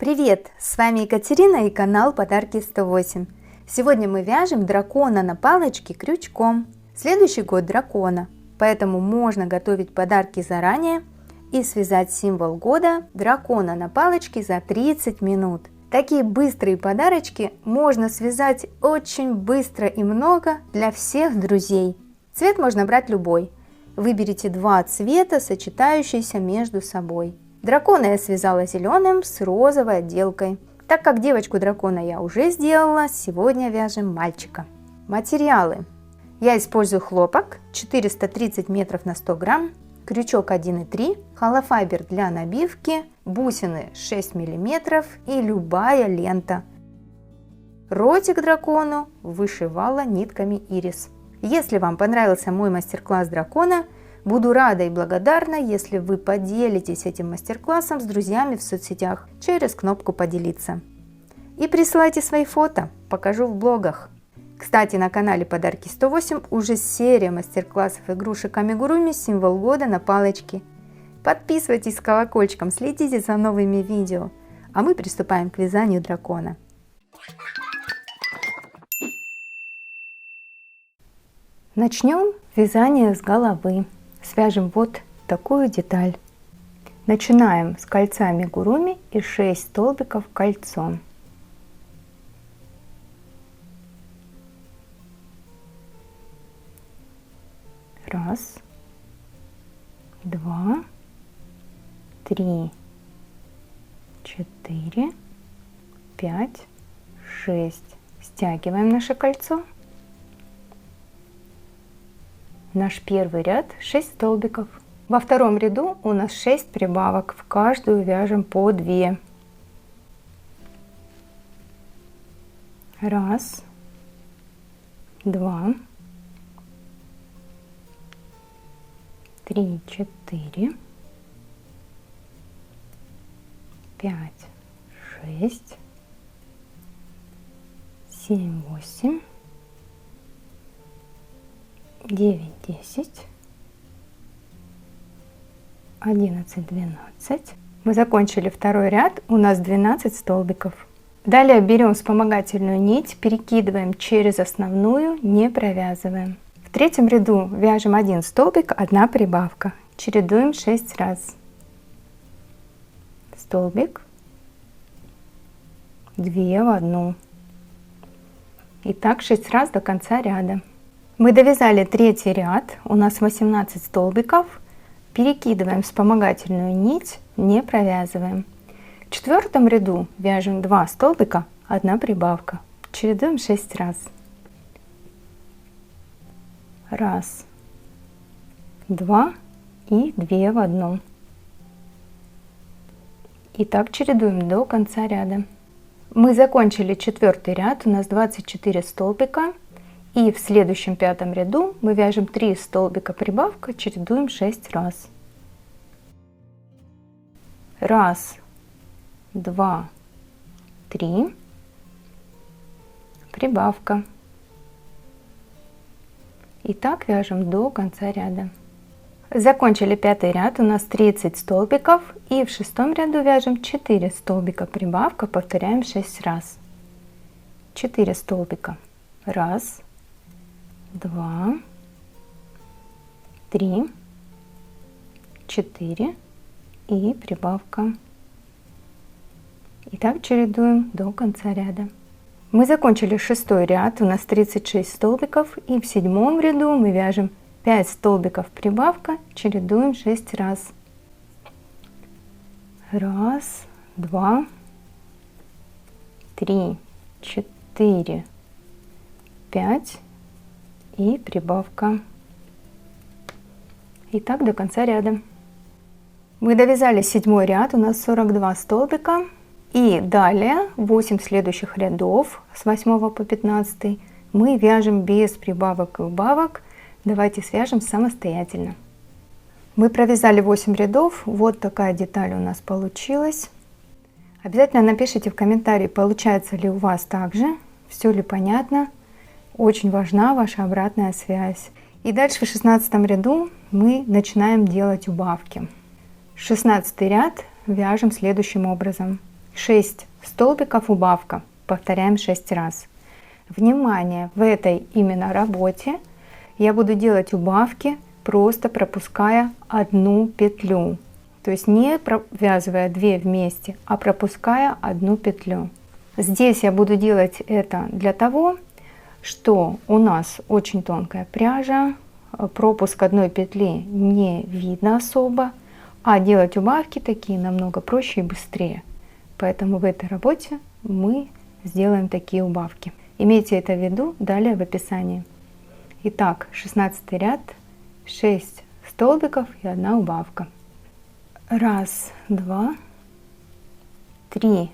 Привет! С вами Екатерина и канал Подарки 108. Сегодня мы вяжем дракона на палочке крючком. Следующий год дракона, поэтому можно готовить подарки заранее и связать символ года дракона на палочке за 30 минут. Такие быстрые подарочки можно связать очень быстро и много для всех друзей. Цвет можно брать любой. Выберите два цвета, сочетающиеся между собой. Дракона я связала зеленым с розовой отделкой. Так как девочку дракона я уже сделала, сегодня вяжем мальчика. Материалы. Я использую хлопок 430 метров на 100 грамм, крючок 1,3, холофайбер для набивки, бусины 6 мм и любая лента. Ротик дракону вышивала нитками ирис. Если вам понравился мой мастер-класс дракона, буду рада и благодарна, если вы поделитесь этим мастер-классом с друзьями в соцсетях через кнопку «Поделиться». И присылайте свои фото, покажу в блогах. Кстати, на канале Подарки 108 уже серия мастер-классов игрушек амигуруми «Символ года» на палочке. Подписывайтесь с колокольчиком, следите за новыми видео. А мы приступаем к вязанию дракона. Начнем вязание с головы. Свяжем вот такую деталь. Начинаем с кольца амигуруми и 6 столбиков кольцом. Раз, два, три, 4, 5, 6. Стягиваем наше кольцо. Наш первый ряд 6 столбиков. Во втором ряду у нас 6 прибавок, в каждую вяжем по 2. Раз, два, 3, 4, 5, 6, 7, 8, 9, 10, 11, 12. Мы закончили второй ряд, у нас 12 столбиков. Далее берем вспомогательную нить, перекидываем через основную, не провязываем. В третьем ряду вяжем 1 столбик, 1 прибавка. Чередуем 6 раз. Столбик, 2 в 1. И так 6 раз до конца ряда. Мы довязали третий ряд, у нас 18 столбиков, перекидываем вспомогательную нить, не провязываем. В четвертом ряду вяжем 2 столбика, 1 прибавка, чередуем 6 раз. Раз, два и 2 в 1. И так чередуем до конца ряда. Мы закончили четвертый ряд, у нас 24 столбика. И в следующем пятом ряду мы вяжем 3 столбика прибавка, чередуем 6 раз. Раз, два, 3, прибавка. И так вяжем до конца ряда. Закончили пятый ряд, у нас 30 столбиков. И в шестом ряду вяжем 4 столбика прибавка, повторяем 6 раз. 4 столбика. Раз, два, 3, 4 и прибавка. И так чередуем до конца ряда. Мы закончили шестой ряд, у нас 36 столбиков, и в седьмом ряду мы вяжем 5 столбиков прибавка, чередуем 6 раз. Раз, два, 3, 4, 5 и прибавка. И так до конца ряда. Мы довязали седьмой ряд, у нас 42 столбика. И далее 8 следующих рядов с 8 по 15 мы вяжем без прибавок и убавок. Давайте свяжем самостоятельно. Мы провязали 8 рядов. Вот такая деталь у нас получилась. Обязательно напишите в комментарии, получается ли у вас так же, все ли понятно. Очень важна ваша обратная связь. И дальше в 16 ряду мы начинаем делать убавки. 16 ряд вяжем следующим образом. 6 столбиков убавка. Повторяем 6 раз. Внимание, в этой именно работе я буду делать убавки, просто пропуская одну петлю. То есть не провязывая 2 вместе, а пропуская одну петлю. Здесь я буду делать это для того, что у нас очень тонкая пряжа, пропуск одной петли не видно особо, а делать убавки такие намного проще и быстрее. Поэтому в этой работе мы сделаем такие убавки. Имейте это в виду далее в описании. Итак, 16 ряд, 6 столбиков и 1 убавка. 1, 2, 3,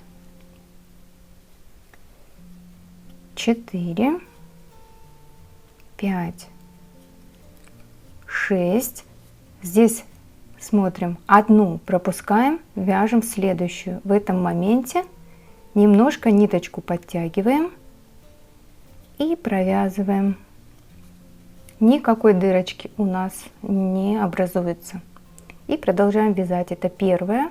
4, 5, 6. Здесь смотрим, одну пропускаем, вяжем следующую. В этом моменте немножко ниточку подтягиваем и провязываем. Никакой дырочки у нас не образуется. И продолжаем вязать. Это первая.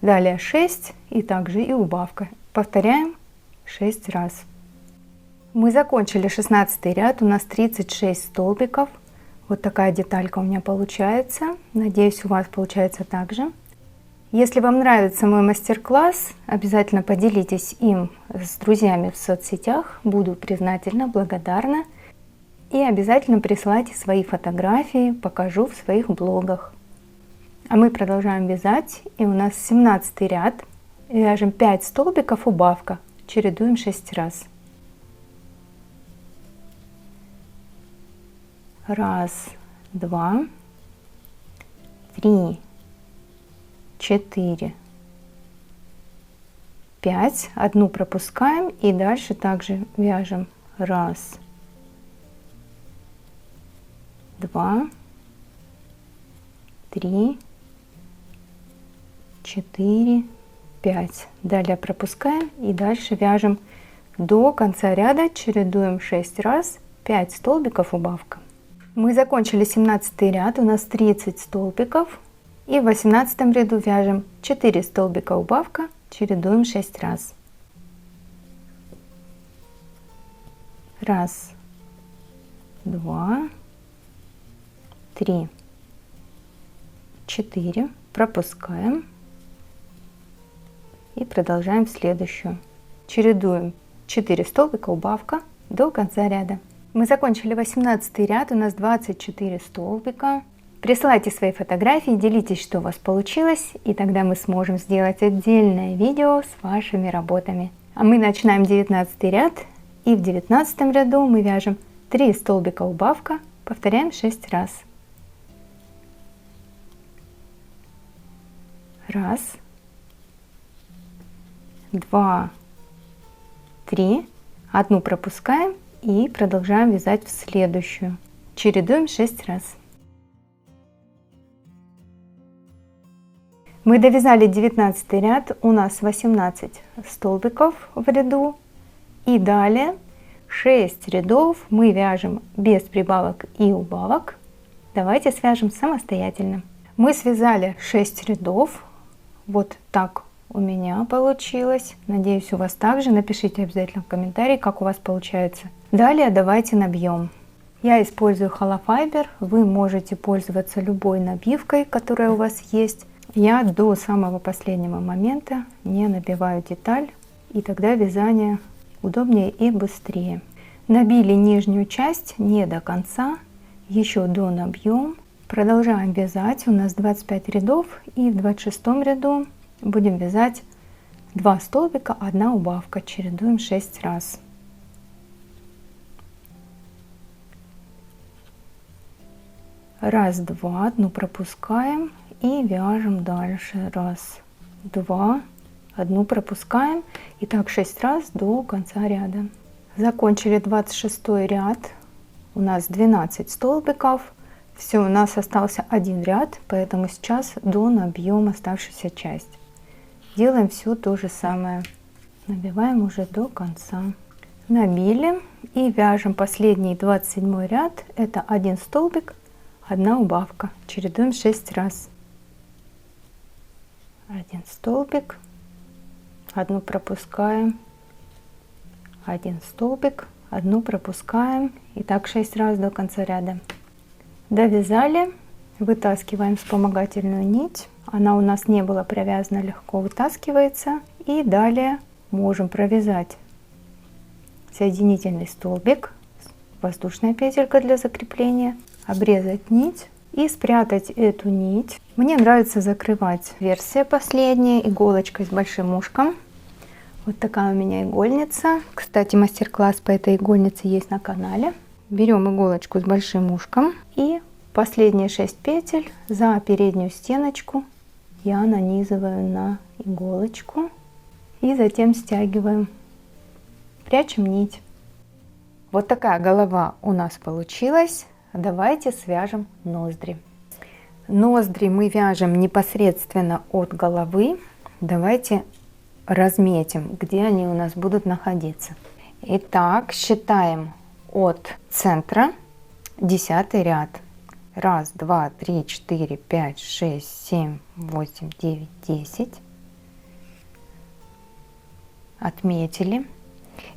Далее 6 и также и убавка. Повторяем 6 раз. Мы закончили 16 ряд. У нас 36 столбиков. Вот такая деталька у меня получается. Надеюсь, у вас получается так же. Если вам нравится мой мастер-класс, обязательно поделитесь им с друзьями в соцсетях. Буду признательна, благодарна. И обязательно присылайте свои фотографии, покажу в своих блогах. А мы продолжаем вязать. И у нас 17 ряд. Вяжем 5 столбиков убавка. Чередуем 6 раз. 1, 2, 3, 4, 5. Одну пропускаем и дальше также вяжем 1, 2, 3, 4, 5. Далее пропускаем и дальше вяжем до конца ряда, чередуем 6 раз, 5 столбиков убавка. Мы закончили 17 ряд, у нас 30 столбиков, и в 18 ряду вяжем 4 столбика убавка, чередуем 6 раз. 1, 2, 3, 4, пропускаем и продолжаем следующую. Чередуем 4 столбика убавка до конца ряда. Мы закончили 18 ряд, у нас 24 столбика. Присылайте свои фотографии, делитесь, что у вас получилось, и тогда мы сможем сделать отдельное видео с вашими работами. А мы начинаем 19 ряд, и в 19 ряду мы вяжем 3 столбика убавка, повторяем 6 раз. 1, 2, 3, одну пропускаем и продолжаем вязать в следующую. Чередуем 6 раз. Мы довязали 19 ряд, у нас 18 столбиков в ряду, и далее 6 рядов мы вяжем без прибавок и убавок. Давайте свяжем самостоятельно. Мы связали 6 рядов, вот так у меня получилось. Надеюсь, у вас также. Напишите обязательно в комментарии, как у вас получается. Далее давайте набьем. Я использую холофайбер, вы можете пользоваться любой набивкой, которая у вас есть. Я до самого последнего момента не набиваю деталь, и тогда вязание удобнее и быстрее. Набили нижнюю часть не до конца, еще до набьем. Продолжаем вязать, у нас 25 рядов, и в 26 ряду будем вязать 2 столбика, 1 убавка, чередуем 6 раз. Раз, два, одну пропускаем и вяжем дальше. Раз, два, одну пропускаем, и так 6 раз до конца ряда. Закончили 26 ряд, у нас 12 столбиков. Все, у нас остался один ряд, поэтому сейчас донабьем оставшуюся часть. Делаем все то же самое. Набиваем уже до конца. Набили и вяжем последний 27 ряд. Это 1 столбик, 1 убавка. Чередуем 6 раз. 1 столбик, одну пропускаем, 1 столбик, одну пропускаем, и так 6 раз до конца ряда. Довязали, вытаскиваем вспомогательную нить, она у нас не была провязана, легко вытаскивается, и далее можем провязать соединительный столбик, воздушная петелька для закрепления, обрезать нить и спрятать эту нить. Мне нравится закрывать версия последняя иголочкой с большим ушком. Вот такая у меня игольница. Кстати, мастер-класс по этой игольнице есть на канале. Берем иголочку с большим ушком и последние 6 петель за переднюю стеночку я нанизываю на иголочку и затем стягиваем, прячем нить. Вот такая голова у нас получилась. Давайте свяжем ноздри. Ноздри мы вяжем непосредственно от головы. Давайте разметим, где они у нас будут находиться. Итак, считаем от центра 10 ряд. 1, 2, 3, 4, 5, 6, 7, 8, 9, 10. Отметили.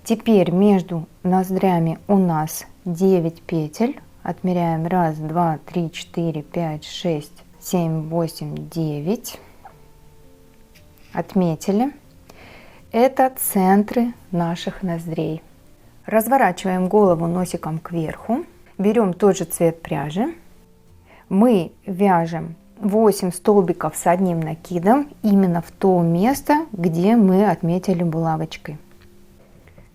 Теперь между ноздрями у нас 9 петель. Отмеряем 1, 2, 3, 4, 5, 6, 7, 8, 9. Отметили. Это центры наших ноздрей. Разворачиваем голову носиком кверху. Берем тот же цвет пряжи. Мы вяжем 8 столбиков с одним накидом именно в то место, где мы отметили булавочкой.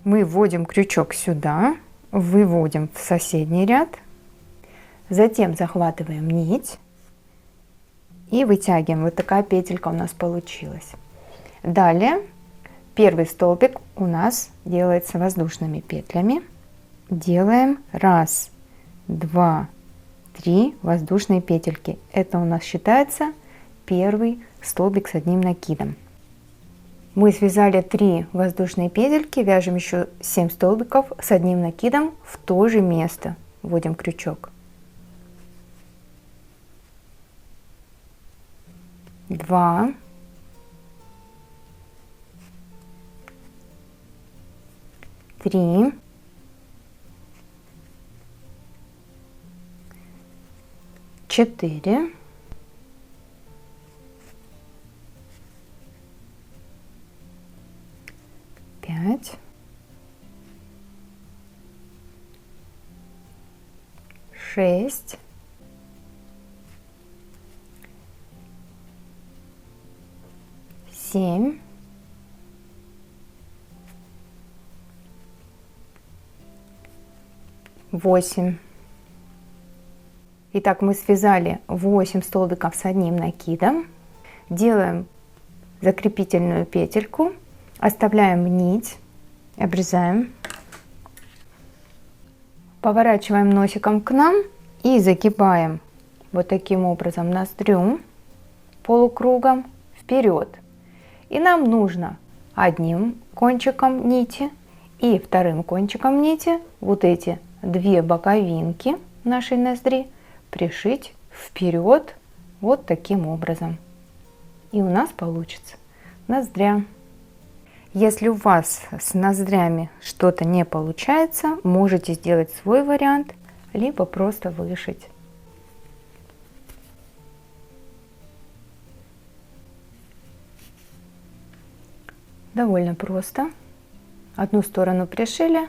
Мы вводим крючок сюда, выводим в соседний ряд, затем захватываем нить и вытягиваем. Вот такая петелька у нас получилась. Далее первый столбик у нас делается воздушными петлями. Делаем 1, 2, 3 воздушные петельки. Это у нас считается первый столбик с одним накидом. Мы связали 3 воздушные петельки, вяжем еще 7 столбиков с одним накидом в то же место. Вводим крючок. 2, 3, 4, 5, 6, 7, 8. Итак, мы связали 8 столбиков с одним накидом. Делаем закрепительную петельку, оставляем нить, обрезаем, поворачиваем носиком к нам и загибаем вот таким образом ноздрю полукругом вперед. И нам нужно одним кончиком нити и вторым кончиком нити вот эти 2 боковинки нашей ноздри пришить вперед вот таким образом. И у нас получится ноздря. Если у вас с ноздрями что-то не получается, можете сделать свой вариант, либо просто вышить. Довольно просто. Одну сторону пришили,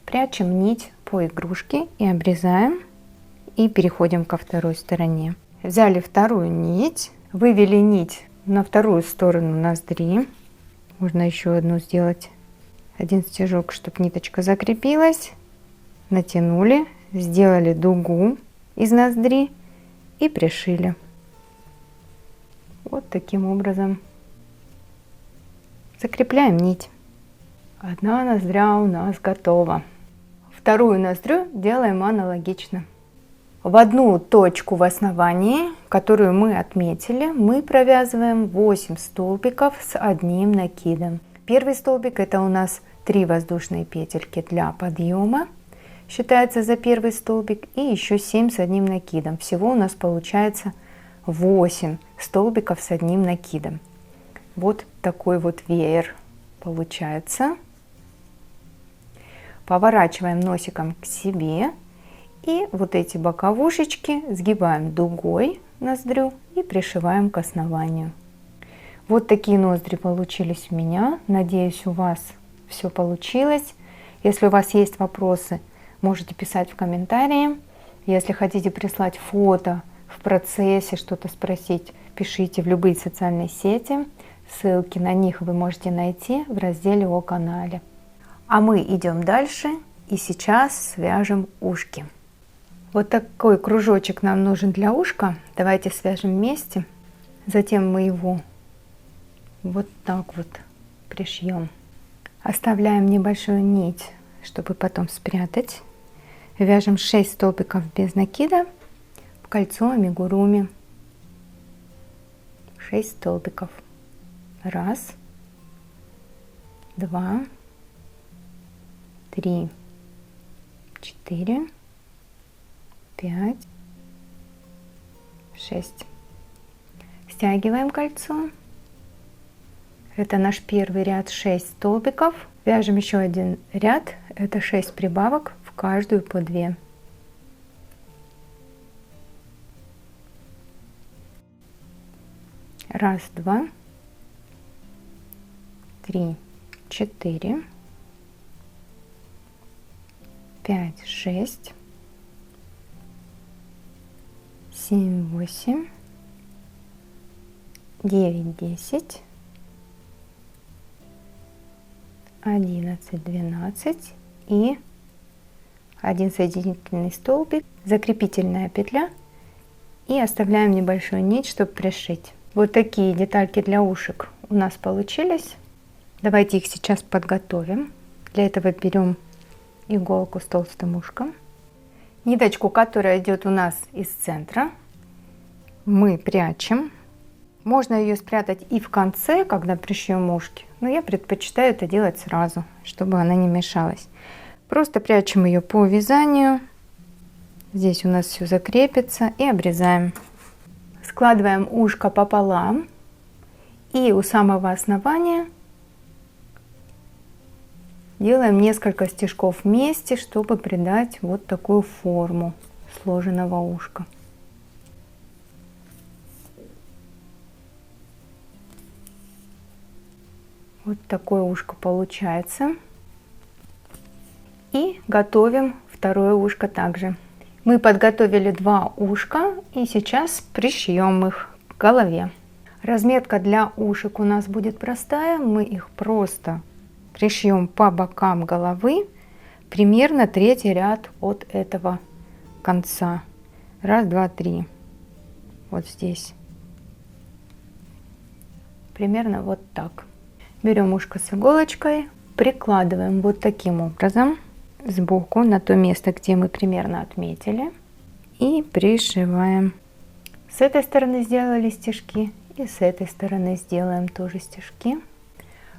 прячем нить по игрушке и обрезаем. И переходим ко второй стороне. Взяли вторую нить, вывели нить на вторую сторону ноздри. Можно еще одну сделать. Один стежок, чтобы ниточка закрепилась. Натянули, сделали дугу из ноздри и пришили. Вот таким образом. Закрепляем нить. Одна ноздря у нас готова. Вторую ноздрю делаем аналогично. В одну точку в основании, которую мы отметили, мы провязываем 8 столбиков с одним накидом. Первый столбик — это у нас 3 воздушные петельки для подъема, считается за первый столбик, и еще 7 с одним накидом. Всего у нас получается 8 столбиков с одним накидом. вот такой вот веер получается. Поворачиваем носиком к себе. И вот эти боковушечки сгибаем дугой ноздрю и пришиваем к основанию. Вот такие ноздри получились у меня. Надеюсь, у вас все получилось. Если у вас есть вопросы, можете писать в комментарии. Если хотите прислать фото в процессе, что-то спросить, пишите в любые социальные сети. Ссылки на них вы можете найти в разделе о канале. А мы идем дальше и сейчас свяжем ушки. Вот такой кружочек нам нужен для ушка. Давайте свяжем вместе. Затем мы его вот так вот пришьем. Оставляем небольшую нить, чтобы потом спрятать. Вяжем 6 столбиков без накида в кольцо амигуруми. 6 столбиков. 1, 2, 3, 4, 5, 6. Стягиваем кольцо. Это наш первый ряд, 6 столбиков. Вяжем еще один ряд, это 6 прибавок, в каждую по 2. Раз, два, 3, 4, 5, 6, 7, 8, 9, 10, 11, 12 и 1 соединительный столбик, закрепительная петля и оставляем небольшую нить, чтобы пришить. Вот такие детальки для ушек у нас получились. Давайте их сейчас подготовим. Для этого берем иголку с толстым ушком. Ниточку, которая идет у нас из центра, мы прячем. Можно ее спрятать и в конце, когда пришьем ушки, но я предпочитаю это делать сразу, чтобы она не мешалась. Просто прячем ее по вязанию. Здесь у нас все закрепится и обрезаем. Складываем ушко пополам и у самого основания делаем несколько стежков вместе, чтобы придать вот такую форму сложенного ушка. Вот такое ушко получается. И готовим второе ушко также. Мы подготовили 2 ушка и сейчас пришьем их к голове. Разметка для ушек у нас будет простая. Мы их просто пришьем по бокам головы, примерно 3-й ряд от этого конца. 1, 2, 3. Вот здесь. Примерно вот так. Берем ушко с иголочкой, прикладываем вот таким образом сбоку на то место, где мы примерно отметили, и пришиваем. С этой стороны сделали стежки и с этой стороны сделаем тоже стежки.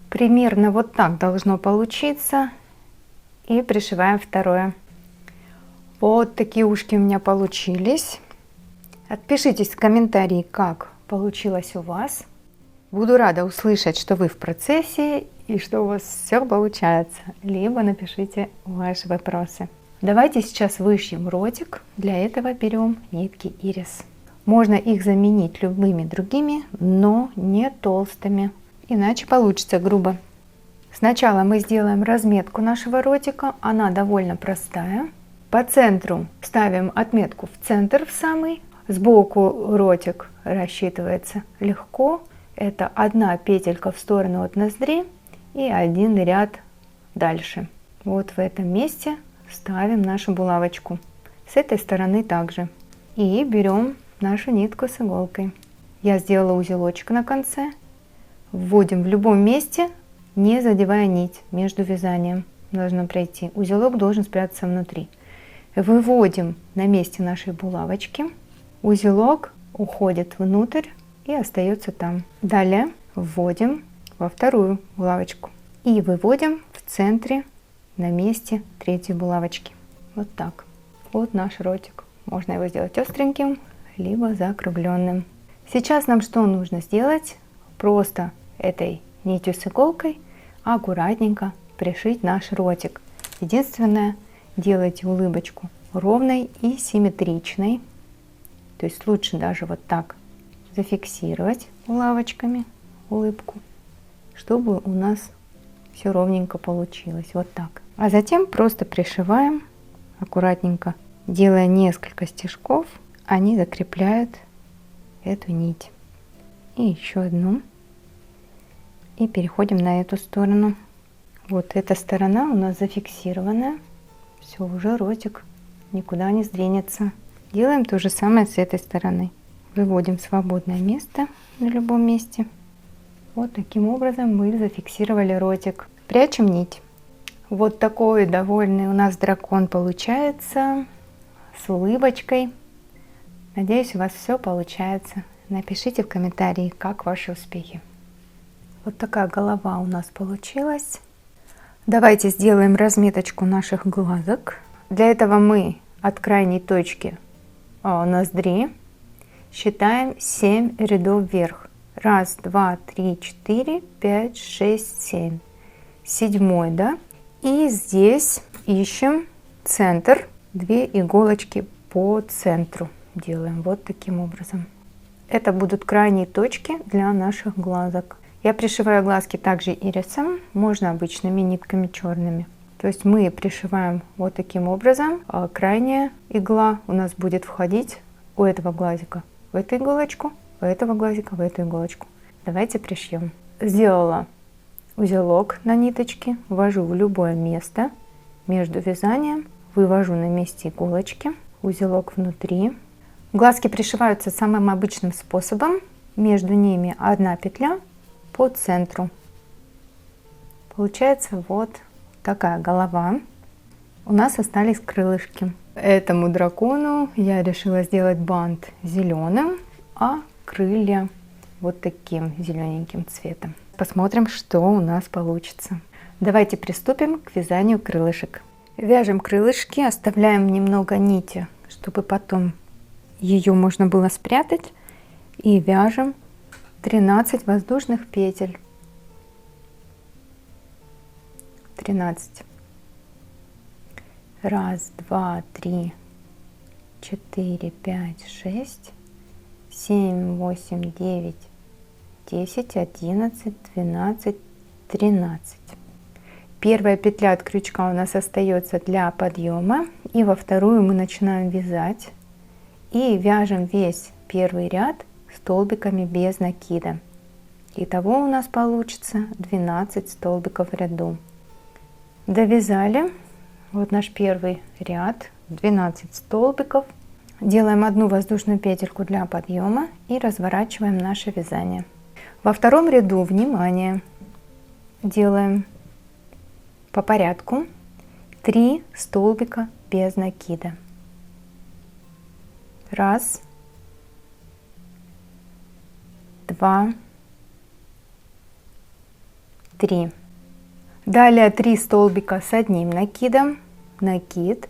Примерно вот так должно получиться. И пришиваем второе. Вот такие ушки у меня получились. Отпишитесь в комментарии, как получилось у вас. Буду рада услышать, что вы в процессе и что у вас все получается. Либо напишите ваши вопросы. Давайте сейчас вышьем ротик. Для этого берем нитки ирис. Можно их заменить любыми другими, но не толстыми. Иначе получится грубо. Сначала мы сделаем разметку нашего ротика. Она довольно простая. По центру ставим отметку в центр в самый. Сбоку ротик рассчитывается легко. Это 1 петелька в сторону от ноздри и 1 ряд дальше. Вот в этом месте ставим нашу булавочку. С этой стороны также. И берем нашу нитку с иголкой. Я сделала узелочек на конце. Вводим в любом месте, не задевая нить между вязанием. Должно пройти. Узелок должен спрятаться внутри. Выводим на месте нашей булавочки. Узелок уходит внутрь и остается там. Далее вводим во вторую булавочку и выводим в центре на месте 3-й булавочки. Вот так. Вот наш ротик. Можно его сделать остреньким, либо закругленным. Сейчас нам что нужно сделать? Просто этой нитью с иголкой аккуратненько пришить наш ротик. Единственное, делайте улыбочку ровной и симметричной. То есть лучше даже вот так зафиксировать булавочками улыбку, чтобы у нас все ровненько получилось. Вот так. А затем просто пришиваем аккуратненько, делая несколько стежков, они закрепляют эту нить. И еще одну. И переходим на эту сторону. Вот эта сторона у нас зафиксированная. Все, уже ротик никуда не сдвинется. Делаем то же самое с этой стороны. Выводим свободное место на любом месте. Вот таким образом мы зафиксировали ротик. Прячем нить. Вот такой довольный у нас дракон получается, с улыбочкой. Надеюсь, у вас все получается. Напишите в комментарии, как ваши успехи. Вот такая голова у нас получилась. Давайте сделаем разметочку наших глазок. Для этого мы от крайней точки ноздри считаем 7 рядов вверх. 1, 2, 3, 4, 5, 6, 7. 7-й, да? И здесь ищем центр. 2 иголочки по центру делаем вот таким образом. Это будут крайние точки для наших глазок. Я пришиваю глазки также ирисом, можно обычными нитками черными. То есть мы пришиваем вот таким образом, а крайняя игла у нас будет входить у этого глазика в эту иголочку, у этого глазика в эту иголочку. Давайте пришьем. Сделала узелок на ниточке, ввожу в любое место между вязанием, вывожу на месте иголочки, узелок внутри. Глазки пришиваются самым обычным способом, между ними одна петля по центру. Получается вот такая голова. У нас остались крылышки. Этому дракону я решила сделать бант зеленым, а крылья вот таким зелененьким цветом. Посмотрим, что у нас получится. Давайте приступим к вязанию крылышек. Вяжем крылышки, оставляем немного нити, чтобы потом ее можно было спрятать. И вяжем 13 воздушных петель. 13. 1, 2, 3, 4, 5, 6, 7, 8, 9, 10, 11, 12, 13. Первая петля от крючка у нас остается для подъема. И во вторую мы начинаем вязать. И вяжем весь первый ряд столбиками без накида. Итого у нас получится 12 столбиков в ряду. Довязали. Вот наш первый ряд, 12 столбиков. Делаем одну воздушную петельку для подъема и разворачиваем наше вязание. Во втором ряду, внимание, делаем по порядку 3 столбика без накида. 1, 2, 3. Далее 3 столбика с одним накидом, накид,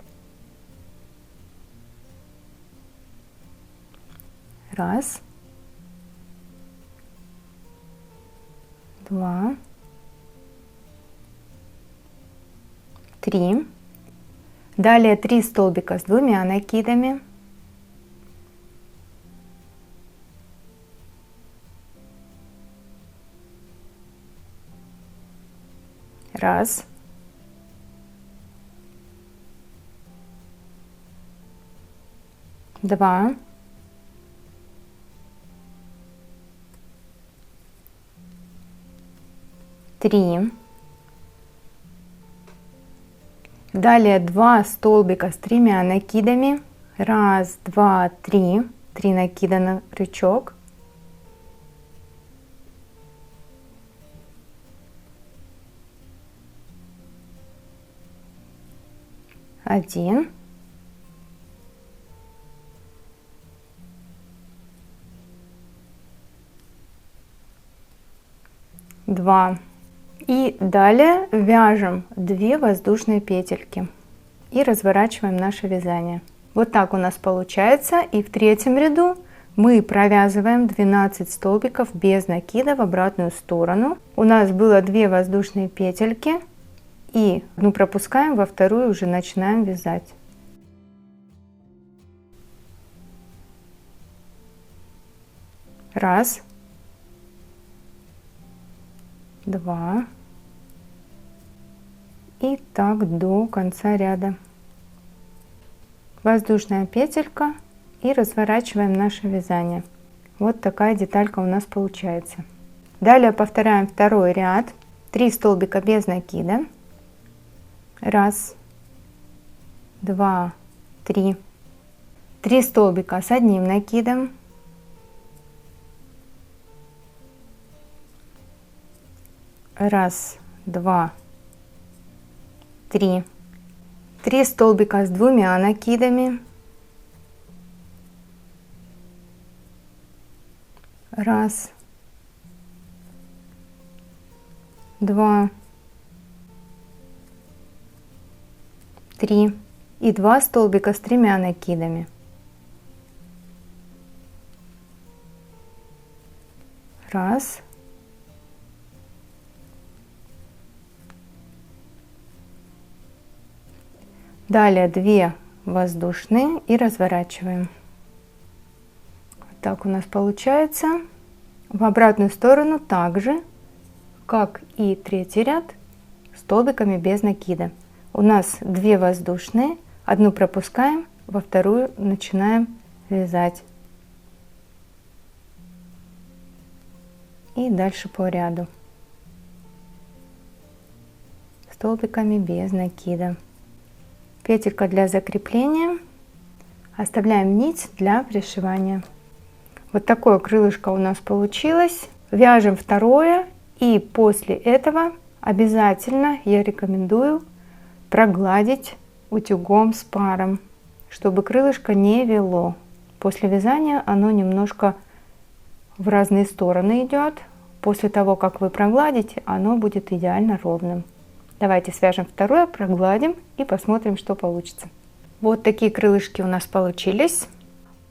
1, 2, 3. Далее 3 столбика с двумя накидами, 1, 2, 3. Далее 2 столбика с 3 накидами. 1, 2, 3. 3 накида на крючок. 1. 2. И далее вяжем 2 воздушные петельки и разворачиваем наше вязание. Вот так у нас получается. И в третьем ряду Мы провязываем 12 столбиков без накида в обратную сторону. У нас было 2 воздушные петельки, и одну пропускаем, во вторую уже начинаем вязать. Раз, два, и так до конца ряда. Воздушная петелька, и разворачиваем наше вязание. Вот такая деталька у нас получается. Далее повторяем второй ряд. 3 столбика без накида. Раз, два, три. 3 столбика с одним накидом. Раз, два, три. 3 столбика с 2 накидами. Раз, два, три. И 2 столбика с 3 накидами. Раз, далее 2 воздушные и разворачиваем. Так у нас получается. В обратную сторону также, как и третий ряд, столбиками без накида. У нас 2 воздушные, одну пропускаем, во вторую начинаем вязать. И дальше по ряду. Столбиками без накида. Петелька для закрепления. Оставляем нить для пришивания. Вот такое крылышко у нас получилось. Вяжем второе, и после этого обязательно я рекомендую прогладить утюгом с паром, чтобы крылышко не вело. После вязания оно немножко в разные стороны идет. После того, как вы прогладите, оно будет идеально ровным. Давайте свяжем второе, прогладим и посмотрим, что получится. Вот такие крылышки у нас получились.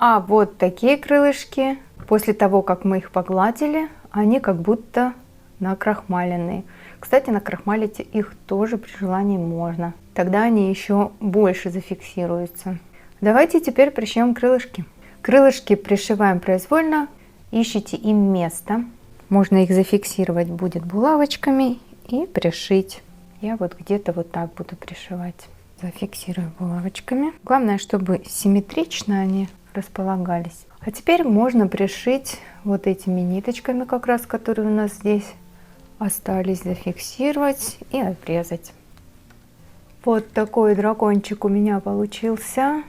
А вот такие крылышки, после того, как мы их погладили, они как будто накрахмаленные. Кстати, накрахмалить их тоже при желании можно. Тогда они еще больше зафиксируются. Давайте теперь пришьем крылышки. Крылышки пришиваем произвольно. Ищите им место. Можно их зафиксировать будет булавочками и пришить. Я вот где-то вот так буду пришивать. Зафиксирую булавочками. Главное, чтобы симметрично они располагались. А теперь можно пришить вот этими ниточками, как раз которые у нас здесь остались, зафиксировать и обрезать. Вот такой дракончик у меня получился.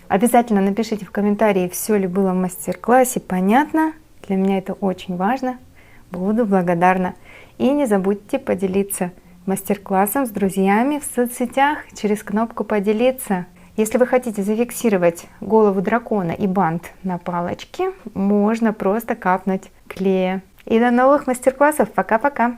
Обязательно напишите в комментарии, все ли было в мастер-классе понятно. Для меня это очень важно. Буду благодарна. И не забудьте поделиться мастер-классом с друзьями в соцсетях через кнопку «Поделиться». Если вы хотите зафиксировать голову дракона и бант на палочке, можно просто капнуть клея. И до новых мастер-классов. Пока-пока!